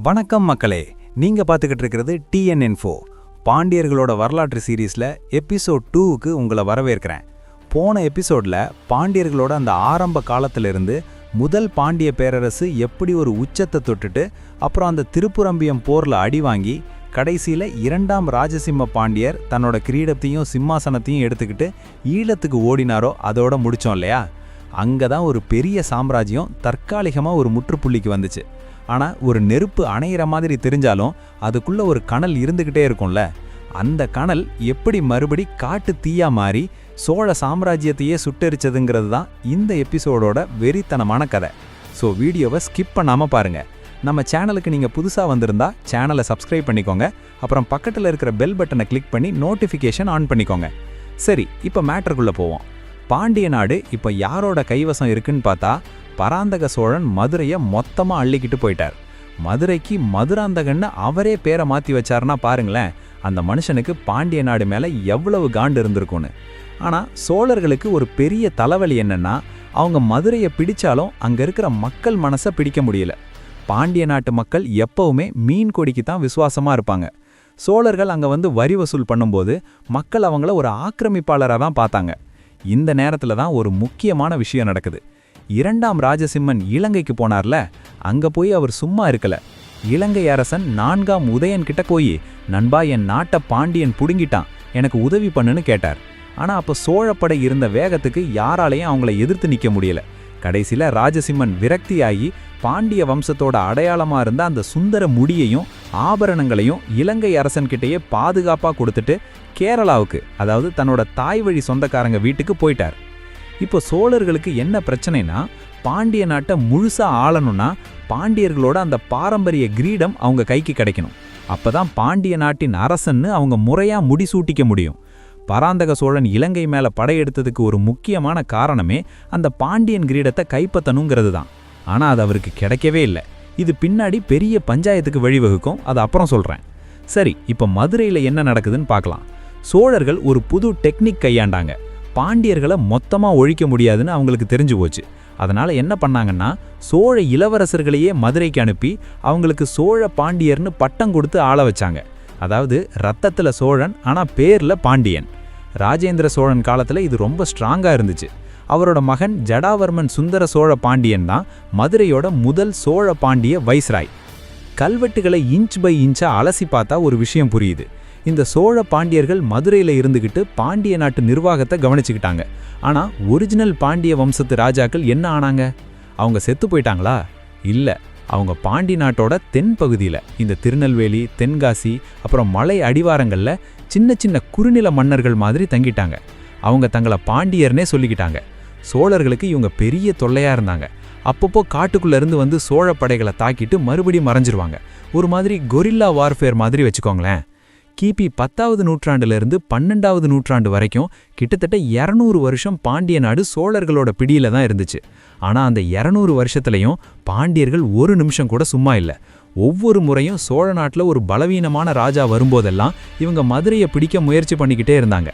வணக்கம் மக்களே, நீங்க பார்த்துக்கிட்டு இருக்கிறது டிஎன் இன்ஃபோ பாண்டியர்களோட வரலாற்று சீரீஸ்ல எபிசோட் 2க்கு உங்களை வரவேற்கிறேன். போன எபிசோட்ல பாண்டியர்களோட அந்த ஆரம்ப காலத்திலிருந்து முதல் பாண்டிய பேரரசு எப்படி ஒரு உச்சத்தை தொட்டுட்டு அப்புறம் அந்த திருப்புரம்பியம் போர்ல அடி வாங்கி கடைசியில இரண்டாம் ராஜசிம்ம பாண்டியர் தன்னோட கிரீடத்தையும் சிம்மாசனத்தையும் எடுத்துக்கிட்டு ஈழத்துக்கு ஓடினாரோ அதோட முடிச்சோம் இல்லையா? அங்கதான் ஒரு பெரிய சாம்ராஜ்யம் தற்காலிகமா ஒரு முற்றுப்புள்ளிக்கு வந்துச்சு. ஆனால் ஒரு நெருப்பு அணையிற மாதிரி தெரிஞ்சாலும் அதுக்குள்ள ஒரு கனல் இருந்துக்கிட்டே இருக்கும்ல. அந்த கனல் எப்படி மறுபடி காட்டு தீயா மாறி சோழ சாம்ராஜ்யத்தையே சுட்டெரிச்சதுங்கிறது தான் இந்த எபிசோடோட வெறித்தனமான கதை. ஸோ வீடியோவை ஸ்கிப் பண்ணாமல் பாருங்கள். நம்ம சேனலுக்கு நீங்கள் புதுசாக வந்திருந்தா சேனலை சப்ஸ்கிரைப் பண்ணிக்கோங்க. அப்புறம் பக்கத்தில் இருக்கிற பெல் பட்டனை கிளிக் பண்ணி நோட்டிஃபிகேஷன் ஆன் பண்ணிக்கோங்க. சரி, இப்போ மேட்டருக்குள்ளே போவோம். பாண்டிய நாடு இப்போ யாரோட கைவசம் இருக்குன்னு பார்த்தா பராந்தக சோழன் மதுரையை மொத்தமாக அள்ளிக்கிட்டு போயிட்டார். மதுரைக்கு மதுராந்தகன்னு அவரே பேரை மாற்றி வச்சாருன்னா பாருங்களேன், அந்த மனுஷனுக்கு பாண்டிய நாடு மேலே எவ்வளவு காண்டு இருந்திருக்கும்னு. ஆனால் சோழர்களுக்கு ஒரு பெரிய தலைவலி என்னன்னா, அவங்க மதுரையை பிடிச்சாலும் அங்கே இருக்கிற மக்கள் மனசை பிடிக்க முடியல. பாண்டிய நாட்டு மக்கள் எப்பவுமே மீன் கொடிக்கு தான் விசுவாசமாக இருப்பாங்க. சோழர்கள் அங்கே வந்து வரி வசூல் பண்ணும்போது மக்கள் அவங்கள ஒரு ஆக்கிரமிப்பாளராக தான் பார்த்தாங்க. இந்த நேரத்தில் தான் ஒரு முக்கியமான விஷயம் நடக்குது. இரண்டாம் ராஜசிம்மன் இலங்கைக்கு போனார்ல, அங்க போய் அவர் சும்மா இருக்கல. இலங்கை அரசன் 4ஆம் உதயன் கிட்ட போய், நண்பா என் நாட்டை பாண்டியன் புடுங்கிட்டான், எனக்கு உதவி பண்ணுன்னு கேட்டார். ஆனா அப்ப சோழப்படை இருந்த வேகத்துக்கு யாராலையும் அவங்கள எதிர்த்து நிக்க முடியல. கடைசியில ராஜசிம்மன் விரக்தியாகி பாண்டிய வம்சத்தோட அடையாளமா இருந்த அந்த சுந்தர முடியையும் ஆபரணங்களையும் இலங்கை அரசன்கிட்டயே பாதுகாப்பா கொடுத்துட்டு கேரளாவுக்கு, அதாவது தன்னோட தாய் வழி சொந்தக்காரங்க வீட்டுக்கு போயிட்டார். இப்போ சோழர்களுக்கு என்ன பிரச்சனைனா, பாண்டிய நாட்டை முழுசா ஆளணும்னா பாண்டியர்களோட அந்த பாரம்பரிய கிரீடம் அவங்க கைக்கு கிடைக்கணும். அப்பதான் பாண்டிய நாட்டின் அரசன்னு அவங்க முறையா முடிசூட்டிக்க முடியும். பராந்தக சோழன் இலங்கை மேல படையெடுத்ததுக்கு ஒரு முக்கியமான காரணமே அந்த பாண்டியன் கிரீடத்தை கைப்பற்றணுங்கிறது தான். ஆனா அது அவருக்கு கிடைக்கவே இல்லை. இது பின்னாடி பெரிய பஞ்சாயத்துக்கு வழிவகுக்கும், அது அப்புறம் சொல்றேன். சரி, இப்போ மதுரையில் என்ன நடக்குதுன்னு பார்க்கலாம். சோழர்கள் ஒரு புது டெக்னிக் கையாண்டாங்க. பாண்டியர்களை மொத்தமாக ஒழிக்க முடியாதுன்னு அவங்களுக்கு தெரிஞ்சு போச்சு. அதனால் என்ன பண்ணாங்கன்னா, சோழ இளவரசர்களையே மதுரைக்கு அனுப்பி அவங்களுக்கு சோழ பாண்டியர்னு பட்டம் கொடுத்து ஆள வச்சாங்க. அதாவது ரத்தத்தில் சோழன், ஆனால் பேரில் பாண்டியன். ராஜேந்திர சோழன் காலத்தில் இது ரொம்ப ஸ்ட்ராங்காக இருந்துச்சு. அவரோட மகன் ஜடாவர்மன் சுந்தர சோழ பாண்டியன் தான் மதுரையோட முதல் சோழ பாண்டிய வைஸ்ராய். கல்வெட்டுகளை இன்ச் பை இன்ச்சாக அலசி பார்த்தா ஒரு விஷயம் புரியுது. இந்த சோழ பாண்டியர்கள் மதுரையில் இருந்துக்கிட்டு பாண்டிய நாட்டு நிர்வாகத்தை கவனிச்சுக்கிட்டாங்க. ஆனால் ஒரிஜினல் பாண்டிய வம்சத்து ராஜாக்கள் என்ன ஆனாங்க? அவங்க செத்து போயிட்டாங்களா? இல்லை, அவங்க பாண்டி நாட்டோட தென் பகுதியில், இந்த திருநெல்வேலி, தென்காசி, அப்புறம் மலை அடிவாரங்களில் சின்ன சின்ன குறுநில மன்னர்கள் மாதிரி தங்கிட்டாங்க. அவங்க தங்களை பாண்டியர்னே சொல்லிக்கிட்டாங்க. சோழர்களுக்கு இவங்க பெரிய தொல்லையாக இருந்தாங்க. அப்பப்போ காட்டுக்குள்ளேருந்து வந்து சோழ படைகளை தாக்கிட்டு மறுபடியும் மறைஞ்சிருவாங்க. ஒரு மாதிரி கொரில்லா வார்ஃபேர் மாதிரி வச்சுக்கோங்களேன். கிபி 10வது நூற்றாண்டுலேருந்து 12வது நூற்றாண்டு வரைக்கும் கிட்டத்தட்ட 200 வருஷம் பாண்டிய நாடு சோழர்களோட பிடியில தான் இருந்துச்சு. ஆனால் அந்த 200 வருஷத்துலையும் பாண்டியர்கள் ஒரு நிமிஷம் கூட சும்மா இல்லை. ஒவ்வொரு முறையும் சோழ நாட்டில் ஒரு பலவீனமான ராஜா வரும்போதெல்லாம் இவங்க மதுரையை பிடிக்க முயற்சி பண்ணிக்கிட்டே இருந்தாங்க.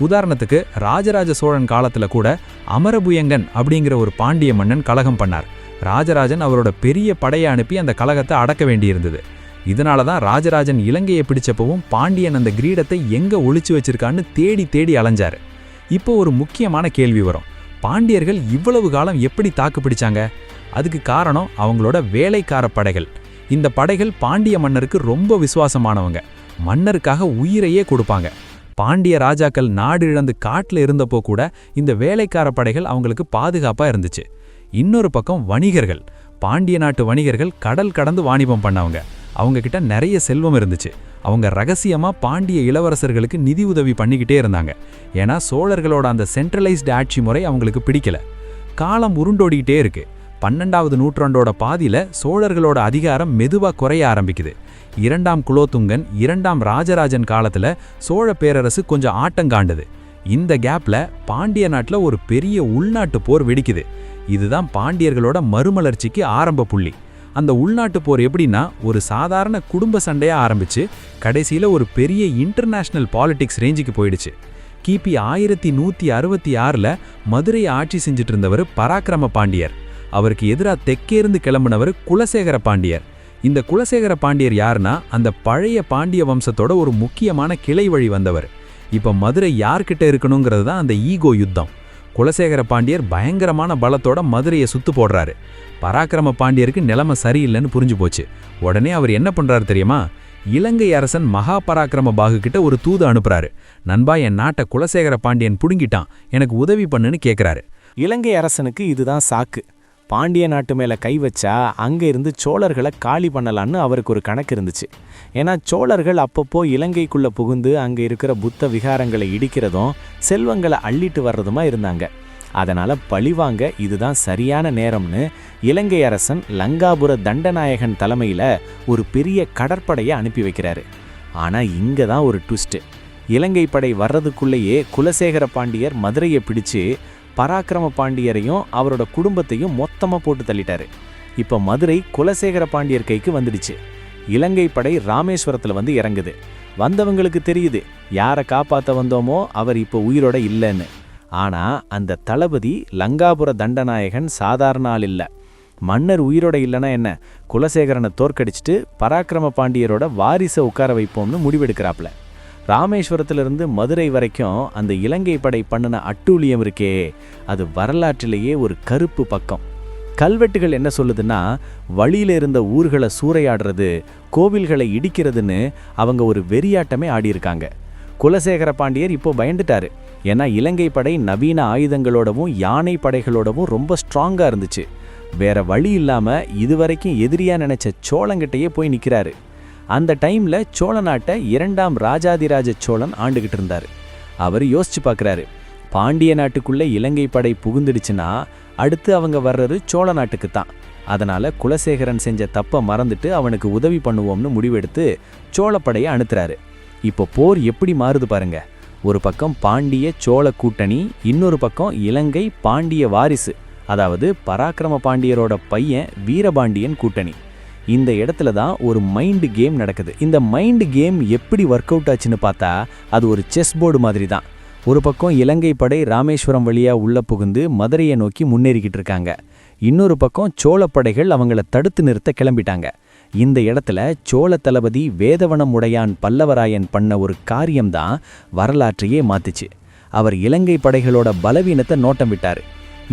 உதாரணத்துக்கு ராஜராஜ சோழன் காலத்தில் கூட அமரபுயங்கன் அப்படிங்கிற ஒரு பாண்டிய மன்னன் கலகம் பண்ணார். ராஜராஜன் அவரோட பெரிய படையை அனுப்பி அந்த கலகத்தை அடக்க வேண்டியிருந்தது. இதனால தான் ராஜராஜன் இலங்கையை பிடிச்சப்பவும் பாண்டியன் அந்த கிரீடத்தை எங்கே ஒளிச்சு வச்சிருக்கான்னு தேடி தேடி அலைஞ்சாரு. இப்போ ஒரு முக்கியமான கேள்வி வரும். பாண்டியர்கள் இவ்வளவு காலம் எப்படி தாக்கு பிடிச்சாங்க? அதுக்கு காரணம் அவங்களோட வேலைக்கார படைகள். இந்த படைகள் பாண்டிய மன்னருக்கு ரொம்ப விசுவாசமானவங்க. மன்னருக்காக உயிரையே கொடுப்பாங்க. பாண்டிய ராஜாக்கள் நாடு இழந்து காட்டில் இருந்தப்போ கூட இந்த வேலைக்கார படைகள் அவங்களுக்கு பாதுகாப்பாக இருந்துச்சு. இன்னொரு பக்கம் வணிகர்கள். பாண்டிய நாட்டு வணிகர்கள் கடல் கடந்து வாணிபம் பண்ணவங்க. அவங்க கிட்ட நிறைய செல்வம் இருந்துச்சு. அவங்க ரகசியமா பாண்டிய இளவரசர்களுக்கு நிதி உதவி பண்ணிக்கிட்டே இருந்தாங்க. ஏன்னா சோழர்களோட அந்த சென்ட்ரலைஸ்டு ஆட்சி முறை அவங்களுக்கு பிடிக்கல. காலம் உருண்டோடிக்கிட்டே இருக்கு. 12வது நூற்றாண்டோட பாதியில சோழர்களோட அதிகாரம் மெதுவா குறைய ஆரம்பிக்குது. 2ஆம் குலோத்துங்கன், 2ஆம் ராஜராஜன் காலத்துல சோழ பேரரசு கொஞ்சம் ஆட்டங்காண்டுது. இந்த கேப்ல பாண்டிய நாட்டில் ஒரு பெரிய உள்நாட்டு போர் வெடிக்குது. இதுதான் பாண்டியர்களோட மறுமலர்ச்சிக்கு ஆரம்ப புள்ளி. அந்த உள்நாட்டு போர் எப்படின்னா, ஒரு சாதாரண குடும்ப சண்டையா ஆரம்பிச்சு கடைசியில ஒரு பெரிய இன்டர்நேஷனல் பாலிடிக்ஸ் ரேஞ்சுக்கு போயிடுச்சு. கிபி 1166ல் மதுரையை ஆட்சி செஞ்சுட்டு இருந்தவர் பராக்கிரம பாண்டியர். அவருக்கு எதிராக தெற்கேருந்து கிளம்பினவர் குலசேகர பாண்டியர். இந்த குலசேகர பாண்டியர் யாருன்னா அந்த பழைய பாண்டிய வம்சத்தோட ஒரு முக்கியமான கிளை வழி வந்தவர். இப்ப மதுரை யார்கிட்ட இருக்கணுங்கிறது தான் அந்த ஈகோ யுத்தம். குலசேகர பாண்டியர் பயங்கரமான பலத்தோட மதுரையை சுத்து போடுறாரு. பராக்கிரம பாண்டியருக்கு நிலைமை சரியில்லைன்னு புரிஞ்சு போச்சு. உடனே அவர் என்ன பண்றாரு தெரியுமா? இலங்கை அரசன் மகா பராக்கிரம பாகு கிட்ட ஒரு தூது அனுப்புறாரு. நண்பா, என் நாட்டை குலசேகர பாண்டியன் புடுங்கிட்டான், எனக்கு உதவி பண்ணுன்னு கேட்கிறாரு. இலங்கை அரசனுக்கு இதுதான் சாக்கு. பாண்டிய நாட்டு மேலே கை வச்சா அங்கே இருந்து சோழர்களை காலி பண்ணலான்னு அவருக்கு ஒரு கணக்கு இருந்துச்சு. ஏன்னா சோழர்கள் அப்பப்போ இலங்கைக்குள்ளே புகுந்து அங்கே இருக்கிற புத்த விகாரங்களை இடிக்கிறதும் செல்வங்களை அள்ளிட்டு வர்றதுமா இருந்தாங்க. அதனால் பழிவாங்க இதுதான் சரியான நேரம்னு இலங்கை அரசன் லங்காபுர தண்டநாயகன் தலைமையில் ஒரு பெரிய கடற்படையை அனுப்பி வைக்கிறாரு. ஆனால் இங்கே தான் ஒரு ட்விஸ்ட்டு. இலங்கை படை வர்றதுக்குள்ளேயே குலசேகர பாண்டியர் மதுரையை பிடிச்சு பராக்கிரம பாண்டியரையும் அவரோட குடும்பத்தையும் மொத்தமாக போட்டு தள்ளிட்டாரு. இப்போ மதுரை குலசேகர பாண்டியர் கைக்கு வந்துடுச்சு. இலங்கை படை ராமேஸ்வரத்தில் வந்து இறங்குது. வந்தவங்களுக்கு தெரியுது யாரை காப்பாற்ற வந்தோமோ அவர் இப்போ உயிரோட இல்லைன்னு. ஆனால் அந்த தளபதி லங்காபுர தண்டநாயகன் சாதாரண ஆள் இல்லை. மன்னர் உயிரோட இல்லைன்னா என்ன, குலசேகரனை தோற்கடிச்சிட்டு பராக்கிரம பாண்டியரோட வாரிசை உட்கார வைப்போம்னு முடிவெடுக்கிறாப்புல. ராமேஸ்வரத்திலிருந்து மதுரை வரைக்கும் அந்த இலங்கை படை பண்ணின அட்டூழியம் இருக்கே, அது வரலாற்றிலேயே ஒரு கருப்பு பக்கம். கல்வெட்டுகள் என்ன சொல்லுதுன்னா, வழியில இருந்த ஊர்களை சூறையாடுறது, கோவில்களை இடிக்கிறதுன்னு அவங்க ஒரு வெறியாட்டமே ஆடியிருக்காங்க. குலசேகர பாண்டியர் இப்போ பயந்துட்டாரு. ஏன்னா இலங்கை படை நவீன ஆயுதங்களோடவும் யானை படைகளோடவும் ரொம்ப ஸ்ட்ராங்கா இருந்துச்சு. வேற வழி இல்லாம இதுவரைக்கும் எதிரியா நினைச்ச சோழங்கிட்டையே போய் நிற்கிறாரு. அந்த டைம்ல சோழ நாட்டை 2ஆம் ராஜாதிராஜ சோழன் ஆண்டுகிட்டு இருந்தாரு. அவர் யோசிச்சு பார்க்குறாரு, பாண்டிய நாட்டுக்குள்ளே இலங்கை படை புகுந்துடுச்சுன்னா அடுத்து அவங்க வர்றது சோழ நாட்டுக்கு தான். அதனால குலசேகரன் செஞ்ச தப்பை மறந்துட்டு அவனுக்கு உதவி பண்ணுவோம்னு முடிவெடுத்து சோழப்படையை அனுப்புறாரு. இப்போ போர் எப்படி மாறுது பாருங்க. ஒரு பக்கம் பாண்டிய சோழ கூட்டணி, இன்னொரு பக்கம் இலங்கை பாண்டிய வாரிசு, அதாவது பராக்கிரம பாண்டியரோட பையன் வீரபாண்டியன் கூட்டணி. இந்த இடத்துல தான் ஒரு மைண்டு கேம் நடக்குது. இந்த மைண்டு கேம் எப்படி ஒர்க் அவுட் ஆச்சுன்னு பார்த்தா அது ஒரு செஸ் போர்டு மாதிரி தான். ஒரு பக்கம் இலங்கை படை ராமேஸ்வரம் வழியா உள்ள புகுந்து மதுரையை நோக்கி முன்னேறிக்கிட்டு இருக்காங்க. இன்னொரு பக்கம் சோழப்படைகள் அவங்கள தடுத்து நிறுத்த கிளம்பிட்டாங்க. இந்த இடத்துல சோழ தளபதி வேதவனம் உடையான் பல்லவராயன் பண்ண ஒரு காரியம்தான் வரலாற்றையே மாத்துச்சு. அவர் இலங்கை படைகளோட பலவீனத்தை நோட்டம் விட்டாரு.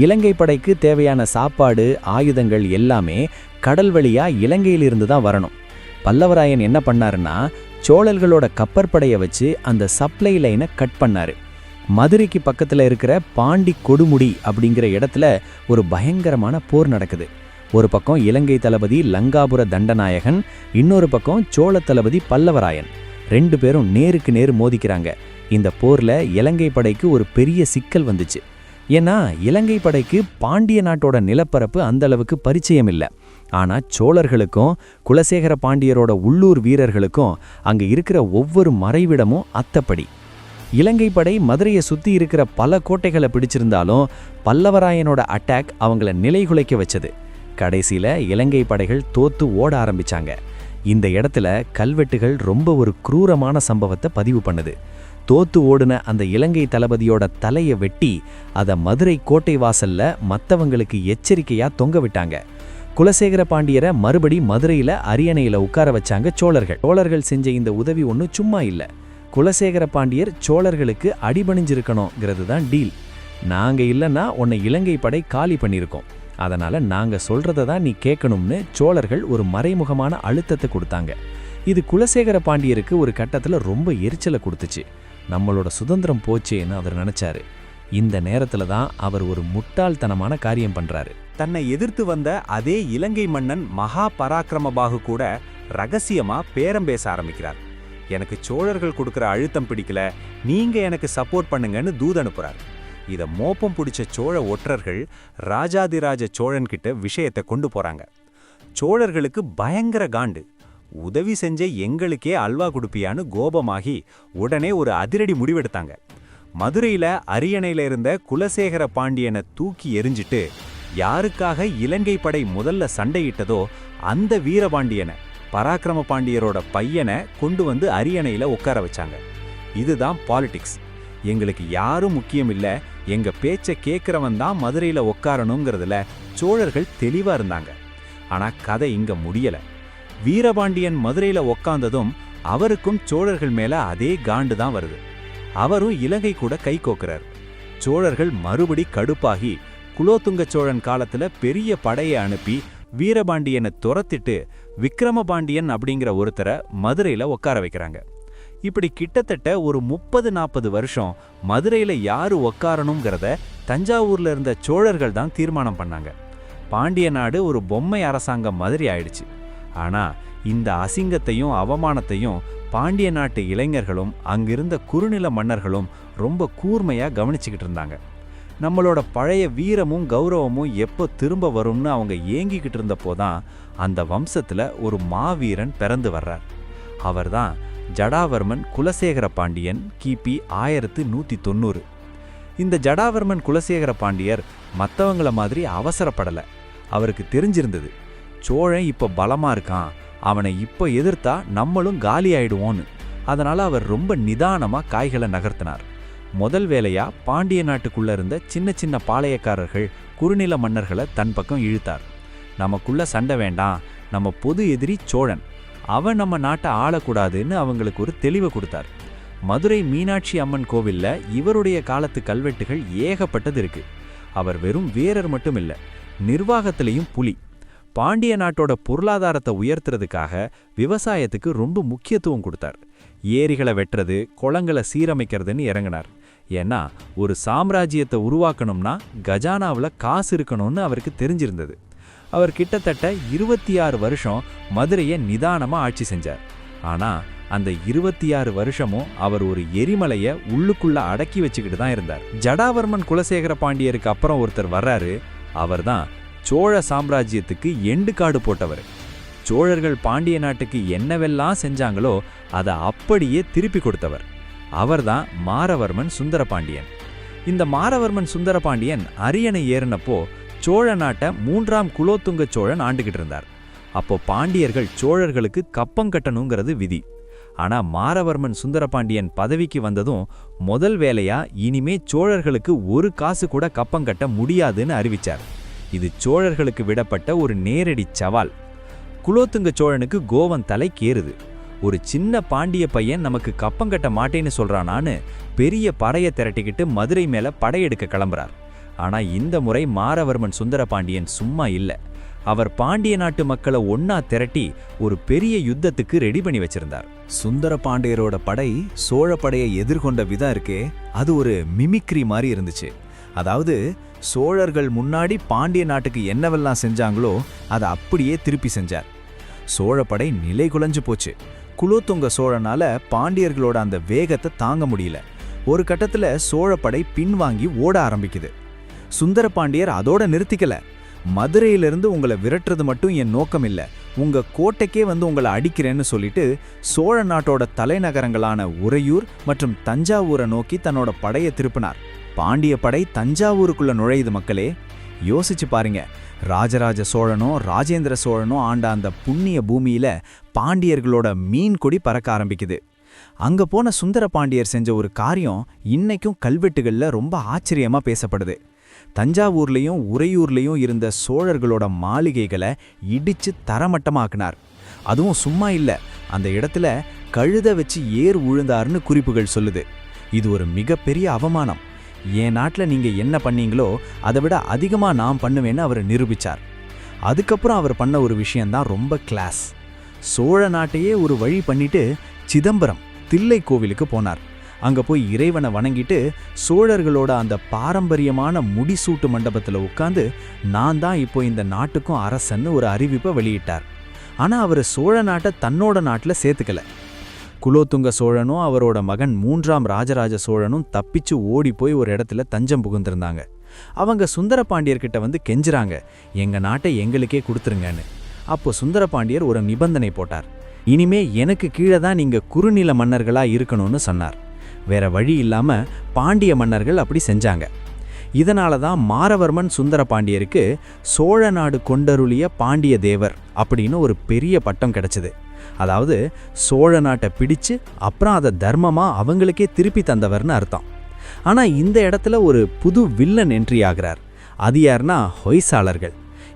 இலங்கை படைக்கு தேவையான சாப்பாடு, ஆயுதங்கள் எல்லாமே கடல் வழியா இலங்கையிலிருந்து தான் வரணும். பல்லவராயன் என்ன பண்ணாருன்னா, சோழர்களோட கப்பற்படையை வச்சு அந்த சப்ளை லைனை கட் பண்ணாரு. மதுரைக்கு பக்கத்தில் இருக்கிற பாண்டி கொடுமுடி அப்படிங்கிற இடத்துல ஒரு பயங்கரமான போர் நடக்குது. ஒரு பக்கம் இலங்கை தளபதி லங்காபுர தண்டநாயகன், இன்னொரு பக்கம் சோழ தளபதி பல்லவராயன். 2 பேரும் நேருக்கு நேர் மோதிக்கிறாங்க. இந்த போர்ல இலங்கை படைக்கு ஒரு பெரிய சிக்கல் வந்துச்சு. ஏன்னா இலங்கை படைக்கு பாண்டிய நாட்டோட நிலப்பரப்பு அந்த அளவுக்கு பரிச்சயம் இல்லை. ஆனால் சோழர்களுக்கும் குலசேகர பாண்டியரோட உள்ளூர் வீரர்களுக்கும் அங்கே இருக்கிற ஒவ்வொரு மறைவிடமும் அத்தப்படி. இலங்கை படை மதுரையை சுற்றி இருக்கிற பல கோட்டைகளை பிடிச்சிருந்தாலும் பல்லவராயனோட அட்டாக் அவங்கள நிலைகுலைக்க வச்சது. கடைசியில் இலங்கை படைகள் தோத்து ஓட ஆரம்பிச்சாங்க. இந்த இடத்துல கல்வெட்டுகள் ரொம்ப ஒரு குரூரமான சம்பவத்தை பதிவு பண்ணுது. தோத்து ஓடுன அந்த இலங்கை தளபதியோட தலையை வெட்டி அதை மதுரை கோட்டை வாசல்ல மற்றவங்களுக்கு எச்சரிக்கையா தொங்க விட்டாங்க. குலசேகர பாண்டியரை மறுபடி மதுரையில அரியணையில உட்கார வச்சாங்க சோழர்கள். சோழர்கள் செஞ்ச இந்த உதவி ஒன்றும் சும்மா இல்லை. குலசேகர பாண்டியர் சோழர்களுக்கு அடிபணிஞ்சிருக்கணுங்கிறது தான் டீல். நாங்க இல்லைன்னா உன்னை இலங்கை படை காலி பண்ணியிருக்கோம், அதனால நாங்க சொல்றதை தான் நீ கேட்கணும்னு சோழர்கள் ஒரு மறைமுகமான அழுத்தத்தை கொடுத்தாங்க. இது குலசேகர பாண்டியருக்கு ஒரு கட்டத்தில் ரொம்ப எரிச்சலை கொடுத்துச்சு. நம்மளோட சுதந்திரம் போச்சேன்னு அவர் நினைச்சாரு. இந்த நேரத்துல தான் அவர் ஒரு முட்டாள்தனமான காரியம் பண்றாரு. தன்னை எதிர்த்து வந்த அதே இலங்கை மன்னன் மகா பராக்கிரமபாகு கூட ரகசியமா பேரம் பேச ஆரம்பிக்கிறார். எனக்கு சோழர்கள் கொடுக்குற அழுத்தம் பிடிக்கல, நீங்க எனக்கு சப்போர்ட் பண்ணுங்கன்னு தூது அனுப்புறாரு. இதை மோப்பம் பிடிச்ச சோழ ஒற்றர்கள் ராஜாதிராஜ சோழன் கிட்ட விஷயத்தை கொண்டு போறாங்க. சோழர்களுக்கு பயங்கர காண்டு. உதவி செஞ்ச எங்களுக்கே அல்வா கொடுப்பியான்னு கோபமாகி உடனே ஒரு அதிரடி முடிவெடுத்தாங்க. மதுரையில அரியணையில இருந்த குலசேகர பாண்டியனை தூக்கி எரிஞ்சிட்டு யாருக்காக இலங்கை படை முதல்ல சண்டையிட்டதோ அந்த வீரபாண்டியனை, பராக்கிரம பாண்டியரோட பையனை கொண்டு வந்து அரியணையில உட்கார வச்சாங்க. இதுதான் பாலிடிக்ஸ். எங்களுக்கு யாரும் முக்கியம் இல்லை, எங்க பேச்சை கேட்கிறவன் தான் மதுரையில உட்காரணுங்கிறதுல சோழர்கள் தெளிவா இருந்தாங்க. ஆனா கதை இங்க முடியல. வீரபாண்டியன் மதுரையில உக்காந்ததும் அவருக்கும் சோழர்கள் மேல அதே காண்டு தான் வருது. அவரும் இலங்கை கூட கை கோக்குறார். சோழர்கள் மறுபடி கடுப்பாகி குலோத்துங்க சோழன் காலத்துல பெரிய படையை அனுப்பி வீரபாண்டியனை துரத்திட்டு விக்ரமபாண்டியன் அப்படிங்கிற ஒருத்தரை மதுரையில உட்கார வைக்கிறாங்க. இப்படி கிட்டத்தட்ட ஒரு 30-40 வருஷம் மதுரையில யாரு உட்காரணுங்கிறத தஞ்சாவூர்ல இருந்த சோழர்கள் தான் தீர்மானம் பண்ணாங்க. பாண்டிய நாடு ஒரு பொம்மை அரசாங்கம் மாதிரி ஆயிடுச்சு. ஆனா இந்த அசிங்கத்தையும் அவமானத்தையும் பாண்டிய நாட்டு இளைஞர்களும் அங்கிருந்த குறுநில மன்னர்களும் ரொம்ப கூர்மையா கவனிச்சுக்கிட்டு இருந்தாங்க. நம்மளோட பழைய வீரமும் கௌரவமும் எப்போ திரும்ப வரும்னு அவங்க ஏங்கிக்கிட்டு இருந்தப்போதான் அந்த வம்சத்துல ஒரு மாவீரன் பிறந்து வர்றார். அவர்தான் ஜடாவர்மன் குலசேகர பாண்டியன், கிபி 1190. இந்த ஜடாவர்மன் குலசேகர பாண்டியர் மற்றவங்கள மாதிரி அவசரப்படலை. அவருக்கு தெரிஞ்சிருந்தது, சோழன் இப்போ பலமா இருக்கான், அவனை இப்போ எதிர்த்தா நம்மளும் காலி ஆயிடுவோன்னு. அதனால அவர் ரொம்ப நிதானமா காய்களை நகர்த்தினார். முதல் வேலையா பாண்டிய நாட்டுக்குள்ள இருந்த சின்ன சின்ன பாளையக்காரர்கள், குறுநில மன்னர்களை தன் பக்கம் இழுத்தார். நமக்குள்ள சண்டை வேண்டாம், நம்ம பொது எதிரி சோழன், அவன் நம்ம நாட்டை ஆளக்கூடாதுன்னு அவங்களுக்கு ஒரு தெளிவை கொடுத்தார். மதுரை மீனாட்சி அம்மன் கோவில்ல இவருடைய காலத்து கல்வெட்டுகள் ஏகப்பட்டது இருக்கு. அவர் வெறும் வீரர் மட்டும் இல்ல, நிர்வாகத்திலையும் புலி. பாண்டிய நாட்டோட பொருளாதாரத்தை உயர்த்துறதுக்காக விவசாயத்துக்கு ரொம்ப முக்கியத்துவம் கொடுத்தார். ஏரிகளை வெட்டுறது, குளங்களை சீரமைக்கிறதுன்னு இறங்கினார். ஏன்னா ஒரு சாம்ராஜ்யத்தை உருவாக்கணும்னா கஜானாவில் காசு இருக்கணும்னு அவருக்கு தெரிஞ்சிருந்தது. அவர் கிட்டத்தட்ட 26 வருஷம் மதுரையை நிதானமா ஆட்சி செஞ்சார். ஆனா அந்த 26 வருஷமும் அவர் ஒரு எரிமலையை உள்ளுக்குள்ள அடக்கி வச்சுக்கிட்டு தான் இருந்தார். ஜடாவர்மன் குலசேகர பாண்டியருக்கு அப்புறம் ஒருத்தர் வர்றாரு. அவர்தான் சோழ சாம்ராஜ்யத்துக்கு எண்டுக்காடு போட்டவர். சோழர்கள் பாண்டிய நாட்டுக்கு என்னவெல்லாம் செஞ்சாங்களோ அதை அப்படியே திருப்பி கொடுத்தவர். அவர்தான் மாரவர்மன் சுந்தரபாண்டியன். இந்த மாரவர்மன் சுந்தரபாண்டியன் அரியணை ஏறினப்போ சோழ நாட்டை 3ஆம் குலோத்துங்க சோழன் ஆண்டுகிட்டு இருந்தார். அப்போ பாண்டியர்கள் சோழர்களுக்கு கப்பம் கட்டணுங்கிறது விதி. ஆனா மாரவர்மன் சுந்தரபாண்டியன் பதவிக்கு வந்ததும் முதல் வேலையா இனிமே சோழர்களுக்கு ஒரு காசு கூட கப்பம் கட்ட முடியாதுன்னு அறிவிச்சார். இது சோழர்களுக்கு விடப்பட்ட ஒரு நேரடி சவால். குலோத்துங்க சோழனுக்கு கோவம் தலைக்கேறுது. ஒரு சின்ன பாண்டிய பையன் நமக்கு கப்பம் கட்ட மாட்டேன்னு சொல்றானான்னு பெரிய படையை திரட்டிக்கிட்டு மதுரை மேல படையெடுக்க கிளம்புறார். ஆனா இந்த முறை மாரவர்மன் சுந்தரபாண்டியன் சும்மா இல்ல. அவர் பாண்டிய நாட்டு மக்களை ஒன்னா திரட்டி ஒரு பெரிய யுத்தத்துக்கு ரெடி பண்ணி வச்சிருந்தார். சுந்தர பாண்டியரோட படை சோழ படையை எதிர்கொண்ட விதம் இருக்கே, அது ஒரு மிமிக்ரி மாதிரி இருந்துச்சு. அதாவது சோழர்கள் முன்னாடி பாண்டிய நாட்டுக்கு என்னவெல்லாம் செஞ்சாங்களோ அதை அப்படியே திருப்பி செஞ்சார். சோழப்படை நிலை குலைஞ்சு போச்சு. குலோத்துங்க சோழனால பாண்டியர்களோட அந்த வேகத்தை தாங்க முடியல. ஒரு கட்டத்துல சோழப்படை பின்வாங்கி ஓட ஆரம்பிக்குது. சுந்தர பாண்டியர் அதோட நிறுத்திக்கல. மதுரையிலிருந்து உங்களை விரட்டுறது மட்டும் என் நோக்கம் இல்ல, உங்க கோட்டைக்கே வந்து உங்களை அடிக்கிறேன்னு சொல்லிட்டு சோழ நாட்டோட தலைநகரங்களான உறையூர் மற்றும் தஞ்சாவூரை நோக்கி தன்னோட படையை திருப்பினார். பாண்டிய படை தஞ்சாவூருக்குள்ள நுழையுது. மக்களே யோசிச்சு பாருங்க, ராஜராஜ சோழனோ ராஜேந்திர சோழனோ ஆண்ட அந்த புண்ணிய பூமியில பாண்டியர்களோட மீன் கொடி பறக்க ஆரம்பிக்குது. அங்க போன சுந்தர பாண்டியர் செஞ்ச ஒரு காரியம் இன்னைக்கும் கல்வெட்டுகள்ல ரொம்ப ஆச்சரியமா பேசப்படுது. தஞ்சாவூர்லையும் உறையூர்லையும் இருந்த சோழர்களோட மாளிகைகளை இடிச்சு தரமட்டமாக்குனார். அதுவும் சும்மா இல்ல, அந்த இடத்துல கழுத வச்சு ஏர் உழுந்தார்னு குறிப்புகள் சொல்லுது. இது ஒரு மிகப்பெரிய அவமானம். என் நாட்டில் நீங்க என்ன பண்ணீங்களோ அதை விட அதிகமா நான் பண்ணுவேன்னு அவர் நிரூபிச்சார். அதுக்கப்புறம் அவர் பண்ண ஒரு விஷயம்தான் ரொம்ப கிளாஸ். சோழ நாட்டையே ஒரு வழி பண்ணிட்டு சிதம்பரம் தில்லை கோவிலுக்கு போனார். அங்க போய் இறைவனை வணங்கிட்டு சோழர்களோட அந்த பாரம்பரியமான முடிசூட்டு மண்டபத்தில் உட்கார்ந்து நான் தான் இப்போ இந்த நாட்டுக்கும் அரசன்னு ஒரு அறிவிப்பை வெளியிட்டார். ஆனா அவர் சோழ நாட்டை தன்னோட நாட்டில் சேர்த்துக்கல. குலோத்துங்க சோழனும் அவரோட மகன் 3ஆம் ராஜராஜ சோழனும் தப்பிச்சு ஓடி போய் ஒரு இடத்துல தஞ்சம் புகுந்திருந்தாங்க. அவங்க சுந்தர பாண்டியர்கிட்ட வந்து கெஞ்சுறாங்க, எங்க நாட்டை எங்களுக்கே கொடுத்துருங்கன்னு. அப்போ சுந்தர பாண்டியர் ஒரு நிபந்தனை போட்டார். இனிமே எனக்கு கீழே தான் நீங்க குறுநில மன்னர்களா இருக்கணும்னு சொன்னார். வேற வழி இல்லாம பாண்டிய மன்னர்கள் அப்படி செஞ்சாங்க. இதனால தான் மாரவர்மன் சுந்தர பாண்டியருக்கு சோழ நாடு கொண்டருளிய பாண்டிய தேவர் அப்படின்னு ஒரு பெரிய பட்டம் கிடைச்சது. அதாவது சோழ நாட்டை பிடிச்சு அப்புறம் அதை தர்மமா அவங்களுக்கே திருப்பி தந்தவர்னு அர்த்தம். ஆனா இந்த இடத்துல ஒரு புது வில்லன் என்ட்ரி ஆகிறார். அது யாருன்னா ஹொய்சாளர்கள்.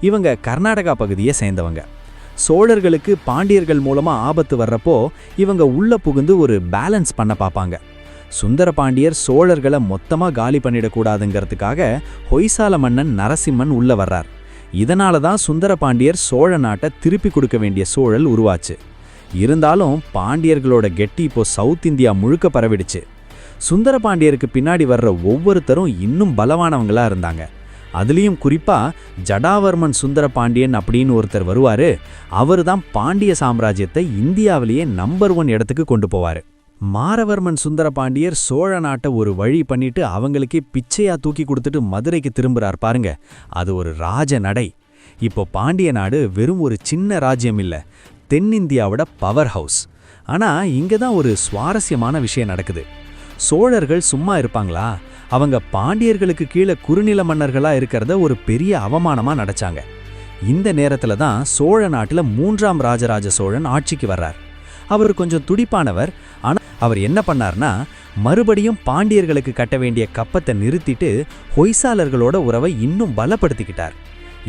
இவங்க கர்நாடகா பகுதியை சேர்ந்தவங்க. சோழர்களுக்கு பாண்டியர்கள் மூலமா ஆபத்து வர்றப்போ இவங்க உள்ள புகுந்து ஒரு பேலன்ஸ் பண்ண பார்ப்பாங்க. சுந்தர பாண்டியர் சோழர்களை மொத்தமா காலி பண்ணிடக்கூடாதுங்கிறதுக்காக ஹொய்சால மன்னன் நரசிம்மன் உள்ள வர்றார். இதனால தான் சுந்தர பாண்டியர் சோழ நாட்டை திருப்பி கொடுக்க வேண்டிய சூழல் உருவாச்சு. இருந்தாலும் பாண்டியர்களோட கெட்டி இப்போ சவுத் இந்தியா முழுக்க பரவிடுச்சு. சுந்தர பாண்டியருக்கு பின்னாடி வர்ற ஒவ்வொருத்தரும் இன்னும் பலவானவங்களா இருந்தாங்க. அதுலேயும் குறிப்பா ஜடாவர்மன் சுந்தர பாண்டியன் அப்படின்னு ஒருத்தர் வருவாரு. அவரு தான் பாண்டிய சாம்ராஜ்யத்தை இந்தியாவிலேயே நம்பர் 1 இடத்துக்கு கொண்டு போவாரு. மாரவர்மன் சுந்தர பாண்டியர் சோழ நாட்டை ஒரு வழி பண்ணிட்டு அவங்களுக்கே பிச்சையா தூக்கி கொடுத்துட்டு மதுரைக்கு திரும்புறார் பாருங்க. அது ஒரு ராஜ நடை. இப்போ பாண்டிய நாடு வெறும் ஒரு சின்ன ராஜ்யம் இல்ல, தென்னிந்தியாவோட பவர் ஹவுஸ். ஆனா இங்க தான் ஒரு சுவாரஸ்யமான விஷயம் நடக்குது. சோழர்கள் சும்மா இருப்பாங்களா? அவங்க பாண்டியர்களுக்கு கீழே குறுநில மன்னர்களா இருக்கிறத ஒரு பெரிய அவமானமா நினைச்சாங்க. இந்த நேரத்துல தான் சோழ நாட்டுல 3ஆம் ராஜராஜ சோழன் ஆட்சிக்கு வர்றார். அவர் கொஞ்சம் துடிப்பானவர். ஆனா அவர் என்ன பண்ணார்னா, மறுபடியும் பாண்டியர்களுக்கு கட்ட வேண்டிய கப்பத்தை நிறுத்திட்டு ஹொய்சாலர்களோட உறவை இன்னும் பலப்படுத்திக்கிட்டார்.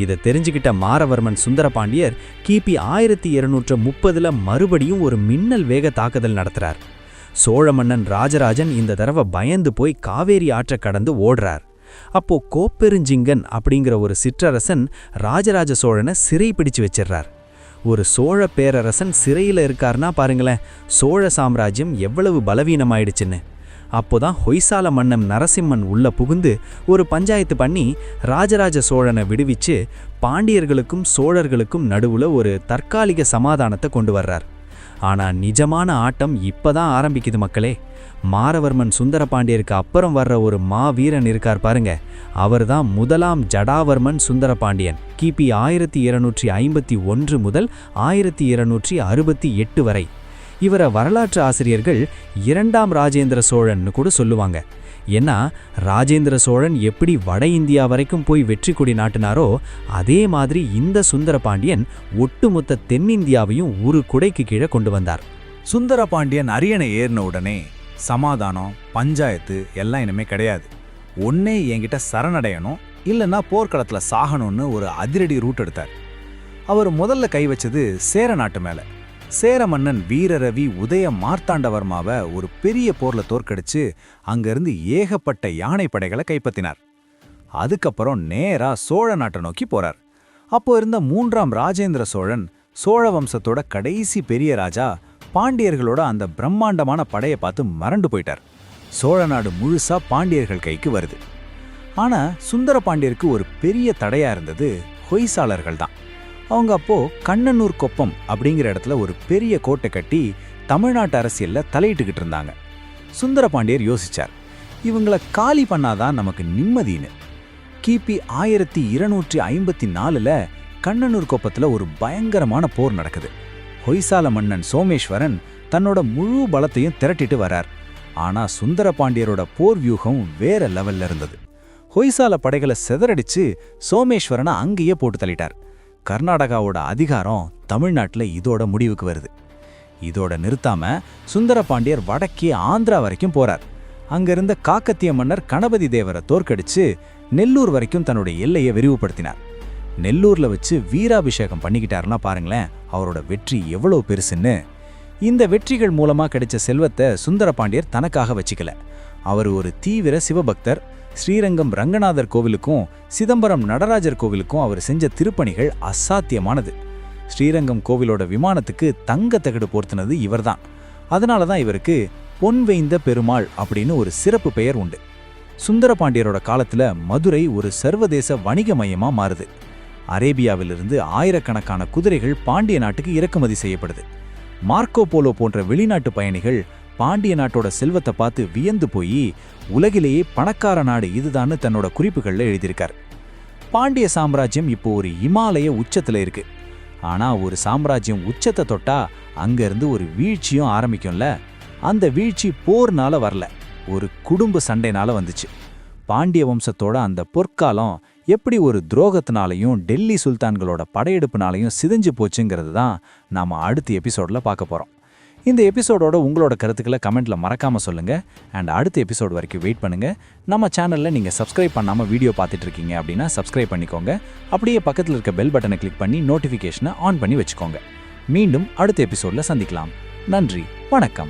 இதை தெரிஞ்சுக்கிட்ட மாரவர்மன் சுந்தர பாண்டியர் கிபி 1230 மறுபடியும் ஒரு மின்னல் வேக தாக்குதல் நடத்துறார். சோழ மன்னன் ராஜராஜன் இந்த தடவை பயந்து போய் காவேரி ஆற்றை கடந்து ஓடுறார். அப்போ கோப்பெருஞ்சிங்கன் அப்படிங்கிற ஒரு சிற்றரசன் ராஜராஜ சோழனை சிறை பிடிச்சு வச்சிடுறார். ஒரு சோழ பேரரசன் சிறையில் இருக்கார்னா பாருங்களேன், சோழ சாம்ராஜ்யம் எவ்வளவு பலவீனமாயிடுச்சுன்னு. அப்போதான் ஹொய்சால மன்னன் நரசிம்மன் உள்ள புகுந்து ஒரு பஞ்சாயத்து பண்ணி ராஜராஜ சோழனை விடுவிச்சு பாண்டியர்களுக்கும் சோழர்களுக்கும் நடுவுல ஒரு தற்காலிக சமாதானத்தை கொண்டு வர்றார். ஆனா நிஜமான ஆட்டம் இப்பதான் ஆரம்பிக்குது மக்களே. மாரவர்மன் சுந்தர பாண்டியருக்கு அப்புறம் வர்ற ஒரு மாவீரன் இருக்கார் பாருங்க. அவர்தான் முதலாம் ஜடாவர்மன் சுந்தர பாண்டியன். கிபி 1251 முதல் 1268 வரை. இவரை வரலாற்று ஆசிரியர்கள் 2ஆம் ராஜேந்திர சோழன்னு கூட சொல்லுவாங்க. ஏன்னா ராஜேந்திர சோழன் எப்படி வட இந்தியா வரைக்கும் போய் வெற்றி கொடி நாட்டினாரோ அதே மாதிரி இந்த சுந்தர பாண்டியன் ஒட்டுமொத்த தென்னிந்தியாவையும் ஒரு குடைக்கு கீழே கொண்டு வந்தார். சுந்தர பாண்டியன் அரியணை ஏறின உடனே சமாதானம், பஞ்சாயத்து எல்லாம் இனிமே கிடையாது. ஒன்னே என்கிட்ட சரணடையணும், இல்லைன்னா போர்க்களத்தில் சாகணும்னு ஒரு அதிரடி ரூட் எடுத்தார். அவர் முதல்ல கை வச்சது சேர நாட்டு மேல. சேர மன்னன் வீரரவி உதய மார்த்தாண்டவர்மாவை ஒரு பெரிய போர்ல தோற்கடிச்சு அங்கிருந்து ஏகப்பட்ட யானை படைகளை கைப்பற்றினார். அதுக்கப்புறம் நேரா சோழ நாட்டை நோக்கி போறார். அப்போ இருந்த 3ஆம் ராஜேந்திர சோழன், சோழ வம்சத்தோட கடைசி பெரிய ராஜா, பாண்டியர்களோட அந்த பிரம்மாண்டமான படையை பார்த்து மறண்டு போயிட்டார். சோழ நாடு முழுசா பாண்டியர்கள் கைக்கு வருது. ஆனா சுந்தர பாண்டியருக்கு ஒரு பெரிய தடையா இருந்தது ஹொய்சாலர்கள் தான். அவங்க அப்போ கண்ணனூர் கொப்பம் அப்படிங்கிற இடத்துல ஒரு பெரிய கோட்டை கட்டி தமிழ்நாட்டு அரசியல்ல தலையிட்டுக்கிட்டு இருந்தாங்க. சுந்தர பாண்டியர் யோசிச்சார், இவங்கள காலி பண்ணாதான் நமக்கு நிம்மதின்னு. கிபி 1254 கண்ணனூர் கொப்பத்துல ஒரு பயங்கரமான போர் நடக்குது. ஹொய்சால மன்னன் சோமேஸ்வரன் தன்னோட முழு பலத்தையும் திரட்டிட்டு வரார். ஆனா சுந்தர பாண்டியரோட போர் வியூகம் வேற லெவல்ல இருந்தது. ஹொய்சால படைகளை சிதறடிச்சு சோமேஸ்வரனை அங்கேயே போட்டு தள்ளிட்டார். கர்நாடகாவோட அதிகாரம் தமிழ்நாட்டில் இதோட முடிவுக்கு வருது. இதோட நிறுத்தாம சுந்தர பாண்டியர் வடக்கே ஆந்திரா வரைக்கும் போறார். அங்கிருந்த காக்கத்திய மன்னர் கணபதி தேவரை தோற்கடிச்சு நெல்லூர் வரைக்கும் தன்னுடைய எல்லையை விரிவுபடுத்தினார். நெல்லூர்ல வச்சு வீராபிஷேகம் பண்ணிக்கிட்டாருன்னா பாருங்களேன் அவரோட வெற்றி எவ்வளவு பெருசுன்னு. இந்த வெற்றிகள் மூலமா கிடைச்ச செல்வத்தை சுந்தர பாண்டியர் தனக்காக வச்சுக்கல. அவர் ஒரு தீவிர சிவபக்தர். ஸ்ரீரங்கம் ரங்கநாதர் கோவிலுக்கும் சிதம்பரம் நடராஜர் கோவிலுக்கும் அவர் செஞ்ச திருப்பணிகள் அசாத்தியமானது. ஸ்ரீரங்கம் கோவிலோட விமானத்துக்கு தங்க தகடு போர்த்தினது இவர்தான். அதனால தான் இவருக்கு பொன்வேய்ந்த பெருமாள் அப்படின்னு ஒரு சிறப்பு பெயர் உண்டு. சுந்தர பாண்டியரோட காலத்துல மதுரை ஒரு சர்வதேச வணிக மையமா மாறுது. அரேபியாவிலிருந்து ஆயிரக்கணக்கான குதிரைகள் பாண்டிய நாட்டுக்கு இறக்குமதி செய்யப்படுது. மார்க்கோ போலோ போன்ற வெளிநாட்டு பயணிகள் பாண்டிய நாட்டோட செல்வத்தை பார்த்து வியந்து போய் உலகிலேயே பணக்கார நாடு இதுதான்னு தன்னோட குறிப்புகள்ல எழுதியிருக்கார். பாண்டிய சாம்ராஜ்யம் இப்போ ஒரு இமாலய உச்சத்துல இருக்கு. ஆனா ஒரு சாம்ராஜ்யம் உச்சத்தை தொட்டா அங்கிருந்து ஒரு வீழ்ச்சியும் ஆரம்பிக்கும்ல. அந்த வீழ்ச்சி போர்னால வரல, ஒரு குடும்ப சண்டைனால வந்துச்சு. பாண்டிய வம்சத்தோட அந்த பொற்காலம் எப்படி ஒரு துரோகத்தினாலையும் டெல்லி சுல்தான்களோட படையெடுப்புனாலையும் சிதைஞ்சு போச்சுங்கிறது தான் நாம அடுத்த எபிசோட்ல பார்க்க போறோம். இந்த எபிசோடோட உங்களோட கருத்துக்களை கமெண்ட்ல மறக்காம சொல்லுங்க. அண்ட் அடுத்த எபிசோட் வரைக்கும் வெயிட் பண்ணுங்க. நம்ம சேனல்ல நீங்க சப்ஸ்கிரைப் பண்ணாம வீடியோ பார்த்துட்டு இருக்கீங்க அப்படின்னா சப்ஸ்கிரைப் பண்ணிக்கோங்க. அப்படியே பக்கத்தில் இருக்க பெல் பட்டனை கிளிக் பண்ணி நோட்டிஃபிகேஷனை ஆன் பண்ணி வச்சுக்கோங்க. மீண்டும் அடுத்த எபிசோட்ல சந்திக்கலாம். நன்றி, வணக்கம்.